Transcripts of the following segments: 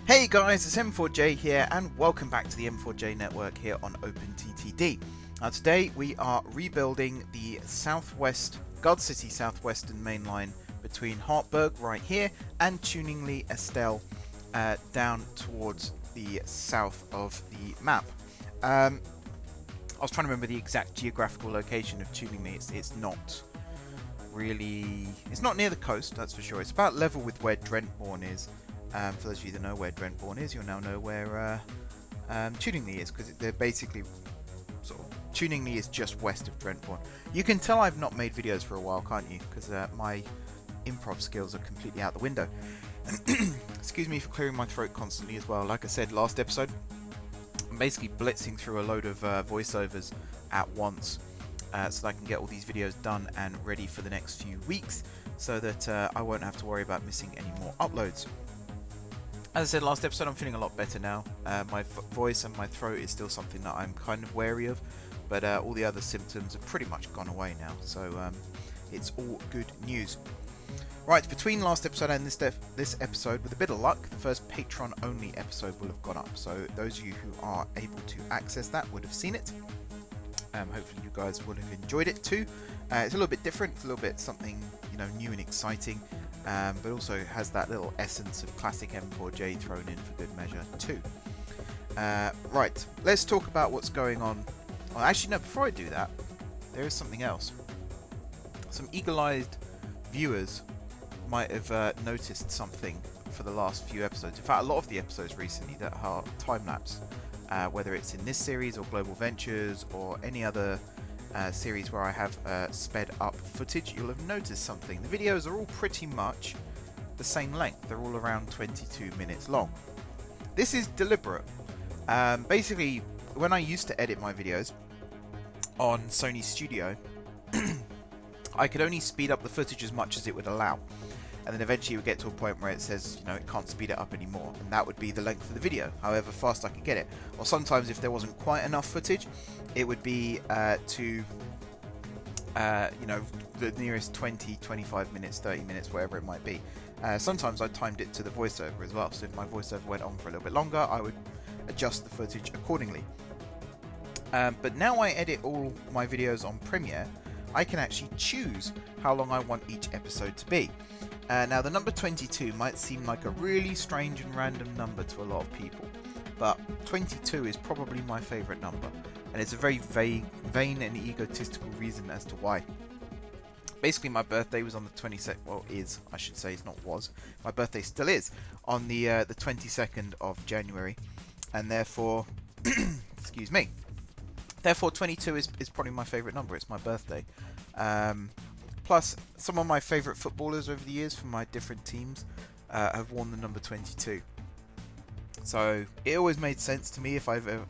Hey guys, it's M4J here and welcome back to the M4J network here on OpenTTD. Today we are rebuilding the Gardcity South Eastern main line between Hartberg right here and Tuningley Estelle down towards the south of the map. I was trying to remember the exact geographical location of Tuningley. It's not near the coast, that's for sure. It's about level with where Drentborn is. For those of you that know where Drentborn is, you'll now know where Tuningley is, because they're basically Tuningley is just west of Drentborn. You can tell I've not made videos for a while, can't you? Because my improv skills are completely out the window. Excuse me for clearing my throat constantly as well. Like I said last episode, I'm basically blitzing through a load of voiceovers at once so that I can get all these videos done and ready for the next few weeks, so that I won't have to worry about missing any more uploads. As I said last episode, I'm feeling a lot better now. My voice and my throat is still something that I'm kind of wary of, but all the other symptoms have pretty much gone away now, so it's all good news. Right, between last episode and this episode, with a bit of luck, the first Patreon-only episode will have gone up, so those of you who are able to access that would have seen it. Hopefully you guys would have enjoyed it too. It's a little bit different, it's a little bit something new and exciting. But also has that little essence of classic M4J thrown in for good measure too. Right, let's talk about what's going on. Well, actually no, before I do that, there is something else. Some eagle-eyed viewers might have noticed something for the last few episodes. In fact, a lot of the episodes recently that are time-lapse, whether it's in this series or Global Ventures or any other series where I have sped up footage, you'll have noticed something. The videos are all pretty much the same length. They're all around 22 minutes long. This is deliberate. Basically, when I used to edit my videos on Sony Studio, I could only speed up the footage as much as it would allow. And then eventually you would get to a point where it says, it can't speed it up anymore. And that would be the length of the video, however fast I could get it. Or sometimes if there wasn't quite enough footage, it would be to the nearest 20, 25 minutes, 30 minutes, whatever it might be. Sometimes I timed it to the voiceover as well. So if my voiceover went on for a little bit longer, I would adjust the footage accordingly. But now I edit all my videos on Premiere, I can actually choose how long I want each episode to be. Now the number 22 might seem like a really strange and random number to a lot of people, but 22 is probably my favourite number, and it's a very vain and egotistical reason as to why. Basically, my birthday was on the 22nd, well is, I should say, it's not was, my birthday still is, on the 22nd of January, and therefore, excuse me, therefore 22 is probably my favourite number. It's my birthday. Plus, some of my favourite footballers over the years from my different teams have worn the number 22. So it always made sense to me if ever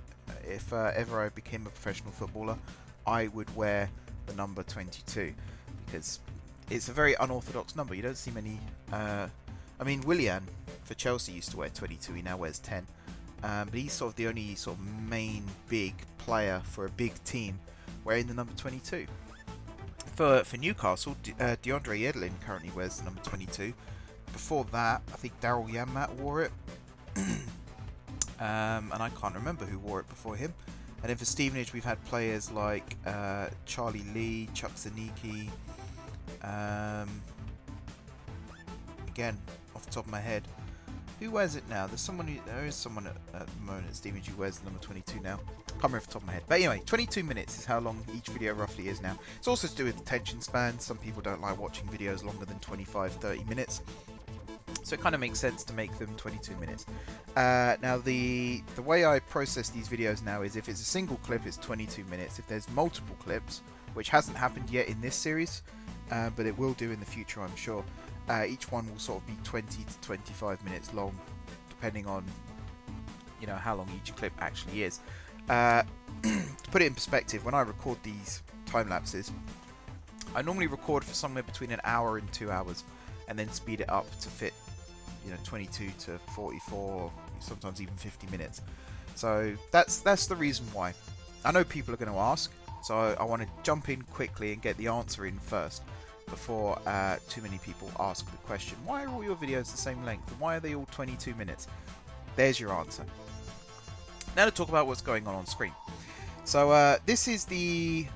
I became a professional footballer, I would wear the number 22, because it's a very unorthodox number. You don't see many. I mean, Willian for Chelsea used to wear 22. He now wears 10. But he's sort of the only sort of main big player for a big team wearing the number 22. For Newcastle, DeAndre Yedlin currently wears the number 22. Before that, I think Daryl Janmaat wore it. And I can't remember who wore it before him. And then for Stevenage, we've had players like Charlie Lee, Chuck Zaniki. Again, off the top of my head. Who wears it now? There is someone at the moment at Stevenage who wears the number 22 now. Can't remember off the top of my head. But anyway, 22 minutes is how long each video roughly is now. It's also to do with attention span. Some people don't like watching videos longer than 25, 30 minutes. So it kind of makes sense to make them 22 minutes. Now the way I process these videos now is if it's a single clip, it's 22 minutes. If there's multiple clips, which hasn't happened yet in this series, but it will do in the future, I'm sure. Each one will sort of be 20 to 25 minutes long, depending on how long each clip actually is. To put it in perspective, when I record these time lapses, I normally record for somewhere between an hour and 2 hours, and then speed it up to fit 22 to 44, sometimes even 50 minutes. So that's the reason why. I know people are going to ask, so I want to jump in quickly and get the answer in first. before too many people ask the question, why are all your videos the same length? Why are they all 22 minutes? there's your answer. Now to talk about what's going on screen. So this is the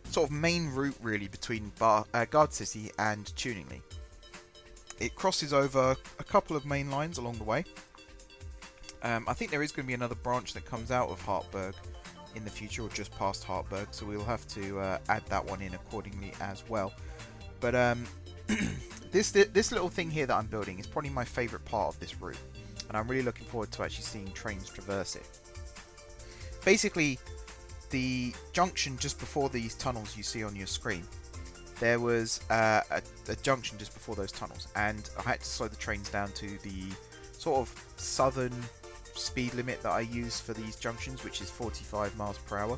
sort of main route really between Gardcity and Tuningley. It crosses over a couple of main lines along the way. I think there is going to be another branch that comes out of Hartberg in the future, or just past Hartberg, so we'll have to add that one in accordingly as well. But this little thing here that I'm building is probably my favourite part of this route, and I'm really looking forward to actually seeing trains traverse it. Basically, the junction just before these tunnels you see on your screen, there was a junction just before those tunnels, and I had to slow the trains down to the sort of southern speed limit that I use for these junctions, which is 45 miles per hour.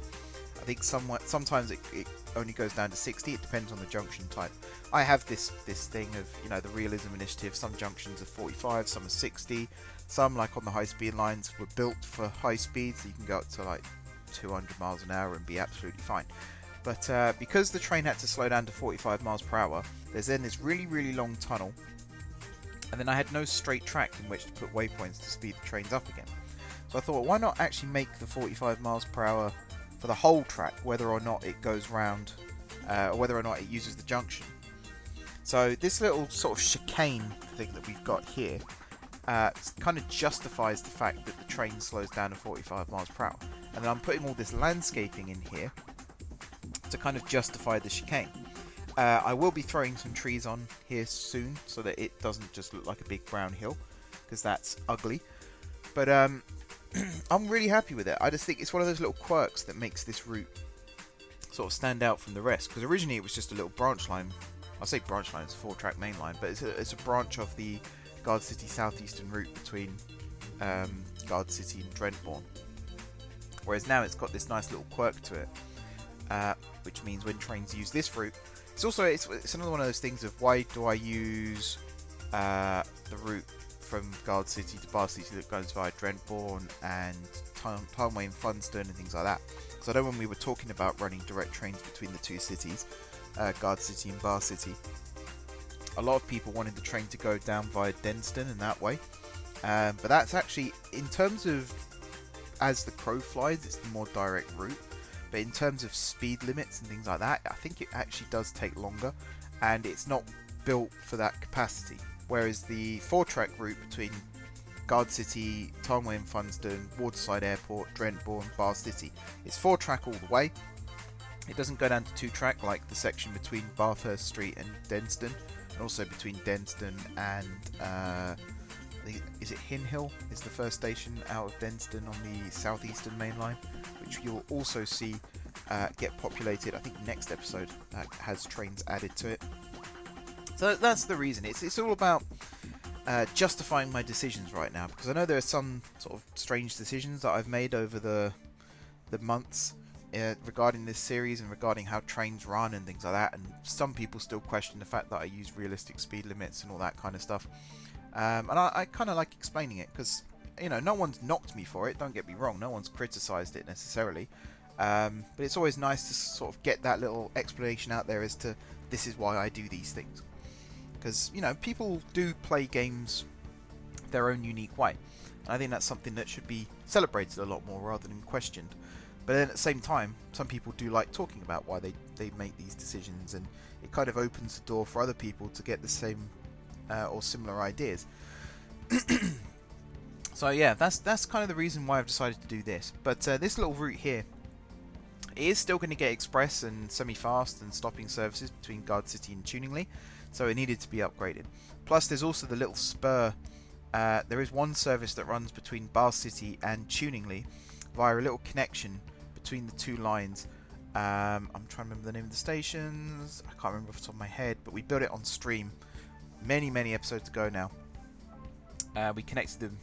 I think sometimes it only goes down to 60. It depends on the junction type. I have this thing of, you know, the realism initiative. Some junctions are 45, some are 60. Some, like on the high speed lines, were built for high speed, so you can go up to like 200 miles an hour and be absolutely fine. But because the train had to slow down to 45 miles per hour, there's then this really long tunnel, and then I had no straight track in which to put waypoints to speed the trains up again. So I thought, why not actually make the 45 miles per hour for the whole track, whether or not it goes round, or whether or not it uses the junction. So this little sort of chicane thing that we've got here kind of justifies the fact that the train slows down to 45 miles per hour. And then I'm putting all this landscaping in here to kind of justify the chicane. I will be throwing some trees on here soon so that it doesn't just look like a big brown hill, because that's ugly. But I'm really happy with it. I just think it's one of those little quirks that makes this route sort of stand out from the rest, because originally it was just a little branch line. I say branch line, it's a 4-track main line, but it's a branch of the Gardcity South Eastern route between Gardcity and Drentbourne. Whereas now it's got this nice little quirk to it, which means when trains use this route, it's another one of those things of, why do I use the route from Gardcity to Gardcity that goes via Drentbourne and Tuningley and Funston and things like that? So I know when we were talking about running direct trains between the two cities, Gardcity and Gardcity, a lot of people wanted the train to go down via Denston and that way. But that's actually, in terms of as the crow flies, it's the more direct route. But in terms of speed limits and things like that, I think it actually does take longer, and it's not built for that capacity. Whereas the 4-track route between Gardcity, Tuningley and Funston, Waterside Airport, Drentbourne, Gardcity, it's 4-track all the way. It doesn't go down to 2-track like the section between Bathurst Street and Denston, and also between Denston and is it Hinhill is the first station out of Denston on the southeastern main line, which you'll also see get populated. I think next episode has trains added to it. So that's the reason. It's all about justifying my decisions right now, because I know there are some sort of strange decisions that I've made over the months regarding this series and regarding how trains run and things like that, and some people still question the fact that I use realistic speed limits and all that kind of stuff. And I kind of like explaining it, because, you know, no one's knocked me for it, don't get me wrong, no one's criticised it necessarily, but it's always nice to sort of get that little explanation out there as to, this is why I do these things. Because, you know, people do play games their own unique way, and I think that's something that should be celebrated a lot more rather than questioned. But then at the same time, some people do like talking about why they make these decisions, and it kind of opens the door for other people to get the same or similar ideas. So yeah, that's kind of the reason why I've decided to do this. But this little route here, it is still going to get express and semi-fast and stopping services between Gardcity and Tuningley, so it needed to be upgraded. Plus there's also the little spur. There is one service that runs between Gardcity and Tuningley via a little connection between the two lines. I'm trying to remember the name of the stations, I can't remember off the top of my head, but we built it on stream many episodes ago now. We connected them,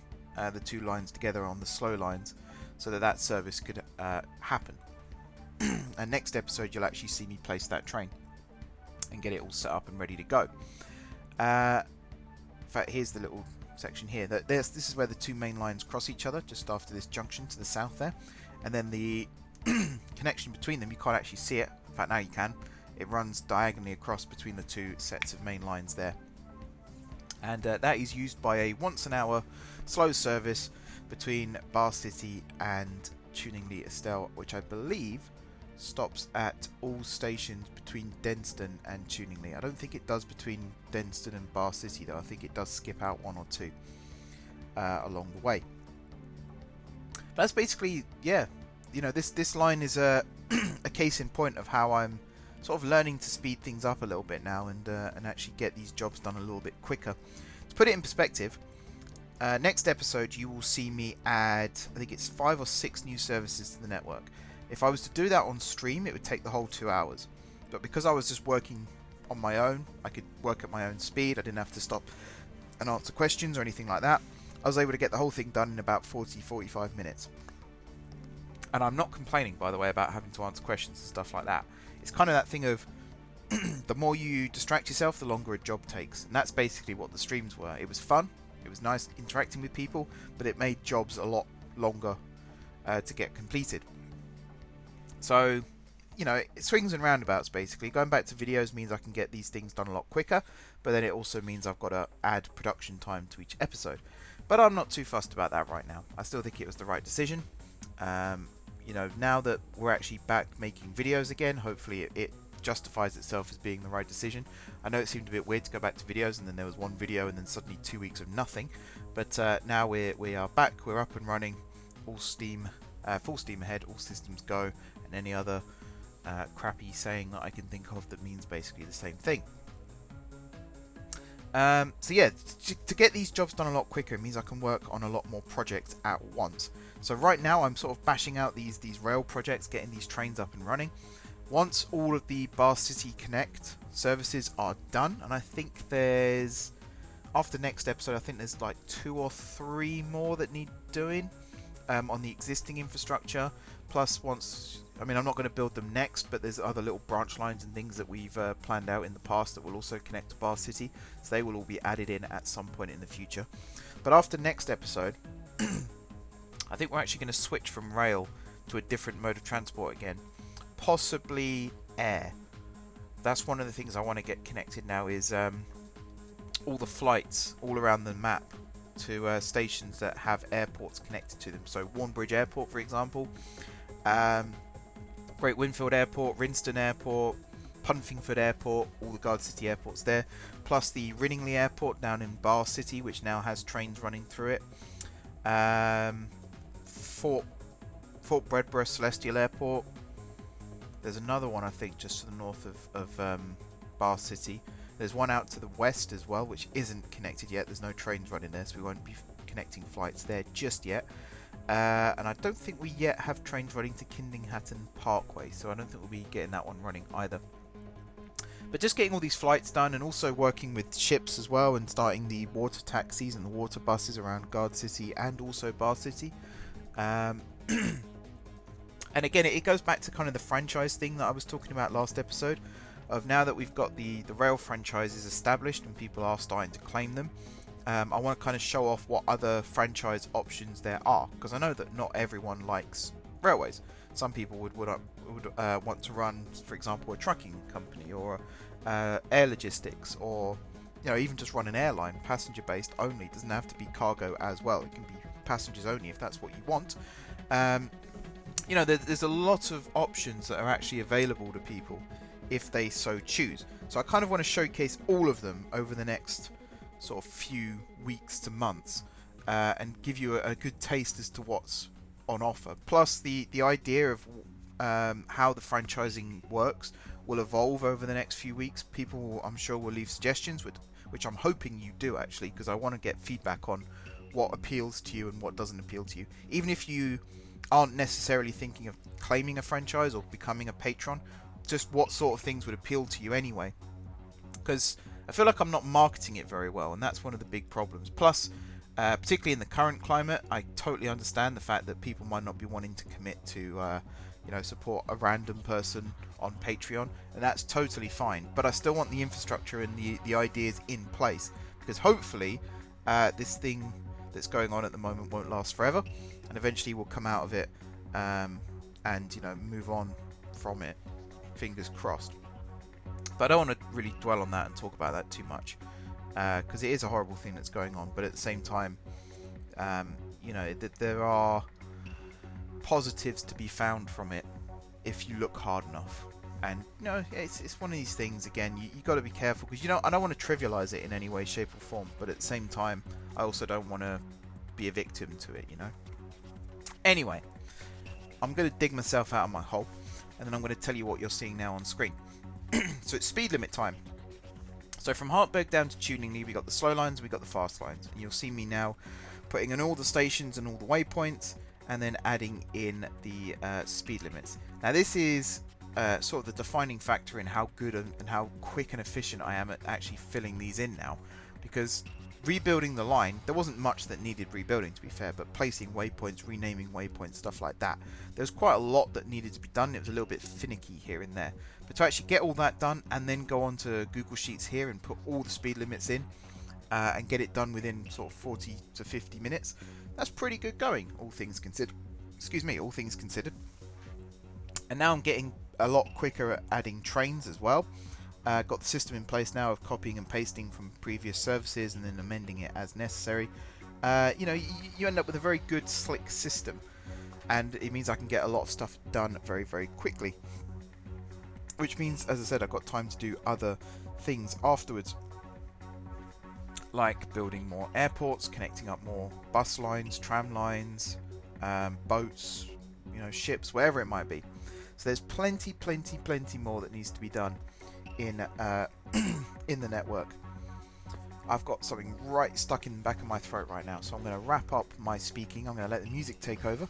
the two lines together on the slow lines, so that service could happen. And next episode you'll actually see me place that train and get it all set up and ready to go. In fact, here's the little section here. This is where the two main lines cross each other, just after this junction to the south there. And then the connection between them, you can't actually see it. In fact, now you can. It runs diagonally across between the two sets of main lines there. and that is used by a once an hour slow service between Gardcity and Tuningley Estelle, which I believe stops at all stations between Kingston and Tuningley. I don't think it does between Kingston and Gardcity though. I think it does skip out one or two along the way. That's basically, yeah, you know, this line is a a case in point of how I'm sort of learning to speed things up a little bit now and actually get these jobs done a little bit quicker. To put it in perspective, next episode you will see me add, I think it's 5 or 6 new services to the network. If I was to do that on stream, it would take the whole 2 hours. But because I was just working on my own, I could work at my own speed, I didn't have to stop and answer questions or anything like that. I was able to get the whole thing done in about 40-45 minutes. And I'm not complaining, by the way, about having to answer questions and stuff like that. It's kind of that thing of the more you distract yourself, the longer a job takes. And that's basically what the streams were. It was fun, it was nice interacting with people, but it made jobs a lot longer to get completed. So, you know, it swings and roundabouts basically. Going back to videos means I can get these things done a lot quicker, but then it also means I've got to add production time to each episode. But I'm not too fussed about that right now. I still think it was the right decision. You know, now that we're actually back making videos again, hopefully it justifies itself as being the right decision. I know it seemed a bit weird to go back to videos and then there was one video and then suddenly 2 weeks of nothing, but now we are back, we're up and running, all steam, full steam ahead, all systems go, and any other crappy saying that I can think of that means basically the same thing. So yeah, to get these jobs done a lot quicker, it means I can work on a lot more projects at once. So right now I'm sort of bashing out these rail projects, getting these trains up and running. Once all of the Gardcity Connect services are done, and I think there's, after next episode, I think there's like 2 or 3 more that need doing on the existing infrastructure. Plus once, I mean, I'm not going to build them next, but there's other little branch lines and things that we've planned out in the past that will also connect to Gardcity, so they will all be added in at some point in the future. But after next episode, I think we're actually going to switch from rail to a different mode of transport again, possibly air. That's one of the things I want to get connected now, is all the flights all around the map to stations that have airports connected to them. So Warnbridge Airport, for example, Great Winfield Airport, Rinston Airport, Punfingford Airport, all the Gardcity airports there, plus the Tuningley Airport down in Gardcity, which now has trains running through it. Fort Bredborough Celestial Airport. There's another one, I think, just to the north of Gardcity. There's one out to the west as well, which isn't connected yet. There's no trains running there, so we won't be connecting flights there just yet. And I don't think we yet have trains running to Kidlinghatton Parkway, so I don't think we'll be getting that one running either. But just getting all these flights done, and also working with ships as well, and starting the water taxis and the water buses around Gardcity and also Gardcity. And again, it goes back to kind of the franchise thing that I was talking about last episode, of now that we've got the rail franchises established and people are starting to claim them, I want to kind of show off what other franchise options there are, because I know that not everyone likes railways. Some people would want to run, for example, a trucking company, or air logistics, or, you know, even just run an airline, passenger based only. It doesn't have to be cargo as well, it can be passengers only if that's what you want. You know, there's a lot of options that are actually available to people if they so choose. So I kind of want to showcase all of them over the next sort of few weeks to months, and give you a good taste as to what's on offer. Plus the idea of how the franchising works will evolve over the next few weeks. People, I'm sure, will leave suggestions, which I'm hoping you do actually, because I want to get feedback on what appeals to you and what doesn't appeal to you. Even if you aren't necessarily thinking of claiming a franchise or becoming a patron, just what sort of things would appeal to you anyway. Because I feel like I'm not marketing it very well, and that's one of the big problems. Plus, particularly in the current climate, I totally understand the fact that people might not be wanting to commit to, you know, support a random person on Patreon, and that's totally fine. But I still want the infrastructure and the ideas in place, because hopefully this thing that's going on at the moment won't last forever, and eventually we'll come out of it and, you know, move on from it. Fingers crossed. But I don't want to really dwell on that and talk about that too much. because it is a horrible thing that's going on, but at the same time, you know, there are positives to be found from it if you look hard enough. And you know, it's one of these things. Again, you got to be careful, because, you know, I don't want to trivialize it in any way, shape or form, but at the same time I also don't want to be a victim to it, you know. Anyway, I'm going to dig myself out of my hole, and then I'm going to tell you what you're seeing now on screen. So it's speed limit time. So from Hartberg down to Tuningley, we got the slow lines, we got the fast lines, and you'll see me now putting in all the stations and all the waypoints, and then adding in the speed limits. Now this is sort of the defining factor in how good and how quick and efficient I am at actually filling these in now, because rebuilding the line, there wasn't much that needed rebuilding, to be fair, but placing waypoints, renaming waypoints, stuff like that, there was quite a lot that needed to be done. It was a little bit finicky here and there, but to actually get all that done and then go on to Google Sheets here and put all the speed limits in and get it done within sort of 40 to 50 minutes, that's pretty good going, all things considered. Excuse me, all things considered. And now I'm getting a lot quicker at adding trains as well. Got the system in place now of copying and pasting from previous services and then amending it as necessary. You know, you end up with a very good, slick system, and it means I can get a lot of stuff done very, very quickly. Which means, as I said, I've got time to do other things afterwards, like building more airports, connecting up more bus lines, tram lines, boats, you know, ships, wherever it might be. So there's plenty more that needs to be done in in the network. I've got something right stuck in the back of my throat right now, so I'm going to wrap up my speaking. I'm going to let the music take over.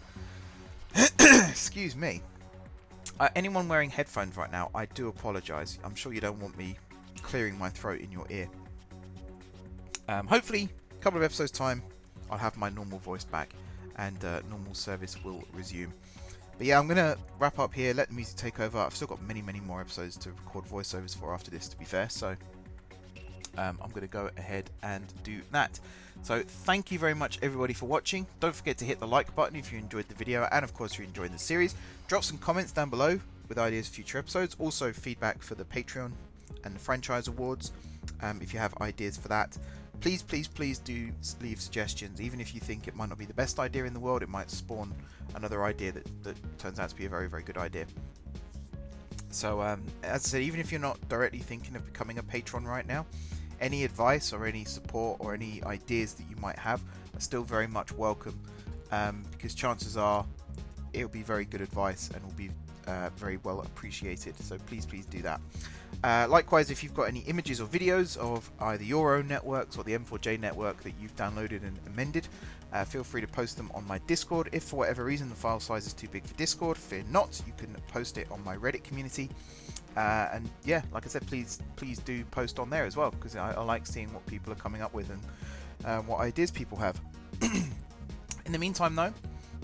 Excuse me. Anyone wearing headphones right now, I do apologise. I'm sure you don't want me clearing my throat in your ear. Hopefully, a couple of episodes time, I'll have my normal voice back, and normal service will resume. But yeah, I'm going to wrap up here, let the music take over. I've still got many more episodes to record voiceovers for after this, to be fair, so I'm going to go ahead and do that. So thank you very much, everybody, for watching. Don't forget to hit the like button if you enjoyed the video, and of course if you're enjoying the series. Drop some comments down below with ideas for future episodes. Also feedback for the Patreon and the franchise awards, if you have ideas for that. Please do leave suggestions. Even if you think it might not be the best idea in the world, it might spawn another idea that turns out to be a very good idea. So as I said, even if you're not directly thinking of becoming a patron right now, any advice or any support or any ideas that you might have are still very much welcome, because chances are it'll be very good advice and will be very well appreciated. So please do that. Likewise, if you've got any images or videos of either your own networks or the M4J network that you've downloaded and amended, feel free to post them on my Discord. If for whatever reason the file size is too big for Discord, fear not, you can post it on my Reddit community. And yeah, like I said, please do post on there as well, because I like seeing what people are coming up with and what ideas people have. In the meantime though,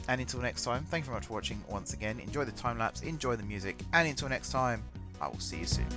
and until next time, thank you very much for watching once again. Enjoy the time lapse, enjoy the music, and until next time, I will see you soon.